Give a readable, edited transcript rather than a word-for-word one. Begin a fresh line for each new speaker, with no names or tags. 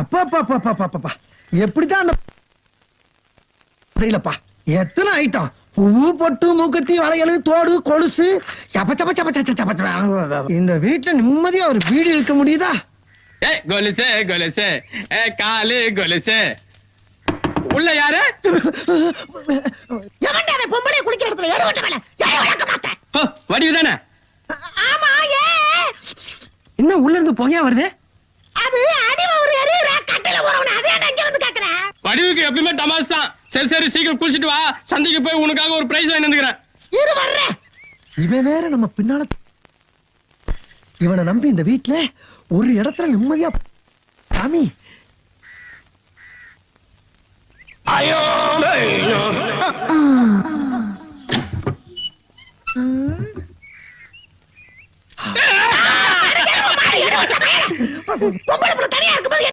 அப்பா எப்படிதான் அந்த தெரியலப்பா. எத்தனை ஐட்டம், பூ பொட்டு மூக்குத்தி வளையல் தோடு கொலுசு. இந்த வீட்டுல நிம்மதியா ஒரு வீடு இருக்க முடியுதா?
கொலுசு கொலுசு காலு கொலுசு. உள்ள யாரு?
பொம்பளை குளிக்கிற இடத்துல எடுவட்ட மேல வளர்க்க மாட்டேன்.
வடிவுதானே?
ஆமா.
என்ன உள்ள இருந்து புகையா வருது?
அது அடிவ ஒரு எரியற கட்டல போறவன அதே அங்க வந்து கேக்குறேன்.
வடிவுக்கு எப்பவுமே தமாஸ் தான். சரி சரி சீக்கிரம் குளிச்சிட்டு வா, சந்தைக்கு போய் உனக்காக ஒரு பிரைஸ் வாங்கி வந்துக்கிறேன்.
இரு வர்றேன்.
இவன் வேற நம்ம பின்னால. இவனை நம்பி இந்த வீட்டுல ஒரு இடத்துல நிம்மதியா சாமி.
ஐயோ
பொம்பளை தனியா இருக்கும்போது